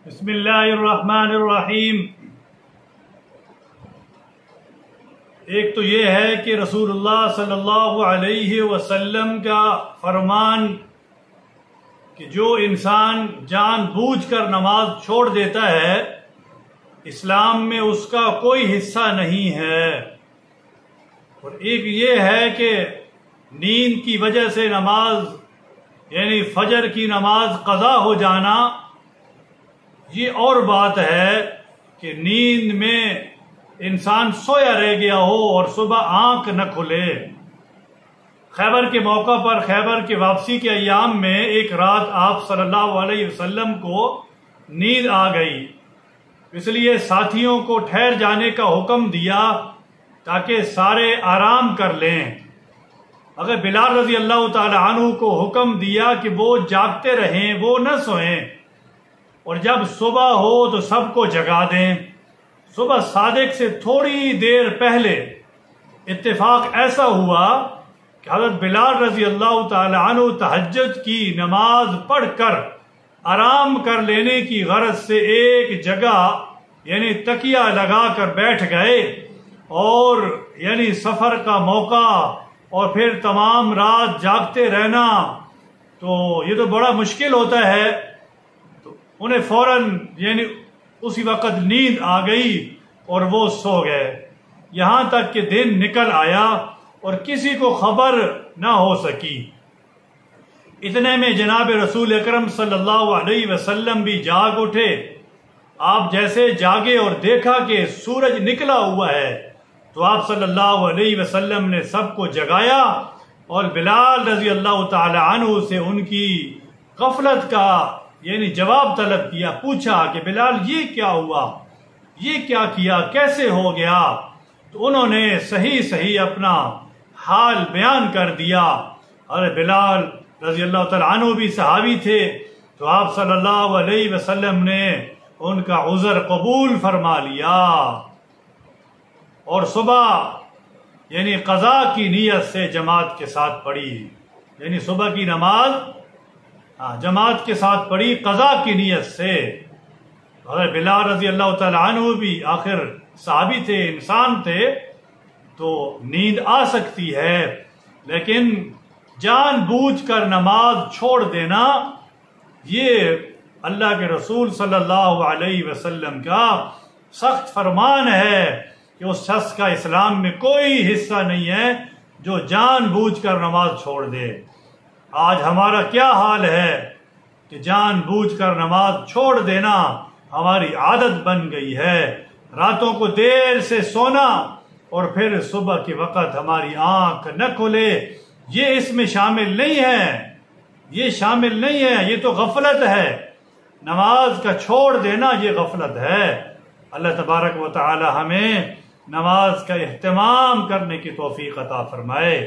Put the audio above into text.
بسم اللہ الرحمن الرحیم۔ ایک تو یہ ہے کہ رسول اللہ صلی اللہ علیہ وسلم کا فرمان کہ جو انسان جان بوجھ کر نماز چھوڑ دیتا ہے اسلام میں اس کا کوئی حصہ نہیں ہے۔ اور ایک یہ ہے کہ نیند کی وجہ سے نماز یعنی فجر کی نماز قضا ہو جانا، یہ اور بات ہے کہ نیند میں انسان سویا رہ گیا ہو اور صبح آنکھ نہ کھلے۔ خیبر کے موقع پر خیبر کے واپسی کے ایام میں ایک رات آپ صلی اللہ علیہ وسلم کو نیند آ گئی، اس لیے ساتھیوں کو ٹھہر جانے کا حکم دیا تاکہ سارے آرام کر لیں۔ اگر بلال رضی اللہ تعالی عنہ کو حکم دیا کہ وہ جاگتے رہیں، وہ نہ سوئیں، اور جب صبح ہو تو سب کو جگا دیں۔ صبح صادق سے تھوڑی دیر پہلے اتفاق ایسا ہوا کہ حضرت بلال رضی اللہ تعالی عنہ تہجد کی نماز پڑھ کر آرام کر لینے کی غرض سے ایک جگہ یعنی تکیہ لگا کر بیٹھ گئے، اور یعنی سفر کا موقع اور پھر تمام رات جاگتے رہنا تو یہ تو بڑا مشکل ہوتا ہے۔ تو انہیں فوراً یعنی اسی وقت نیند آ گئی اور وہ سو گئے، یہاں تک کہ دن نکل آیا اور کسی کو خبر نہ ہو سکی۔ اتنے میں جناب رسول اکرم صلی اللہ علیہ وسلم بھی جاگ اٹھے۔ آپ جیسے جاگے اور دیکھا کہ سورج نکلا ہوا ہے تو آپ صلی اللہ علیہ وسلم نے سب کو جگایا اور بلال رضی اللہ تعالی عنہ سے ان کی غفلت کا یعنی جواب طلب کیا، پوچھا کہ بلال یہ کیا ہوا، یہ کیا کیا، کیسے ہو گیا؟ تو انہوں نے صحیح اپنا حال بیان کر دیا۔ اور بلال رضی اللہ تعالی عنہ بھی صحابی تھے، تو آپ صلی اللہ علیہ وسلم نے ان کا عذر قبول فرما لیا، اور صبح یعنی قضا کی نیت سے جماعت کے ساتھ پڑھی، یعنی صبح کی نماز جماعت کے ساتھ پڑھی قضا کی نیت سے۔ حضرت بلال رضی اللہ تعالی عنہ بھی آخر صحابی تھے، انسان تھے، تو نیند آ سکتی ہے، لیکن جان بوجھ کر نماز چھوڑ دینا یہ اللہ کے رسول صلی اللہ علیہ وسلم کا سخت فرمان ہے کہ اس شخص کا اسلام میں کوئی حصہ نہیں ہے جو جان بوجھ کر نماز چھوڑ دے۔ آج ہمارا کیا حال ہے کہ جان بوجھ کر نماز چھوڑ دینا ہماری عادت بن گئی ہے، راتوں کو دیر سے سونا اور پھر صبح کے وقت ہماری آنکھ نہ کھلے، یہ اس میں شامل نہیں ہے، یہ شامل نہیں ہے، یہ تو غفلت ہے۔ نماز کا چھوڑ دینا یہ غفلت ہے۔ اللہ تبارک و تعالی ہمیں نماز کا اہتمام کرنے کی توفیق عطا فرمائے۔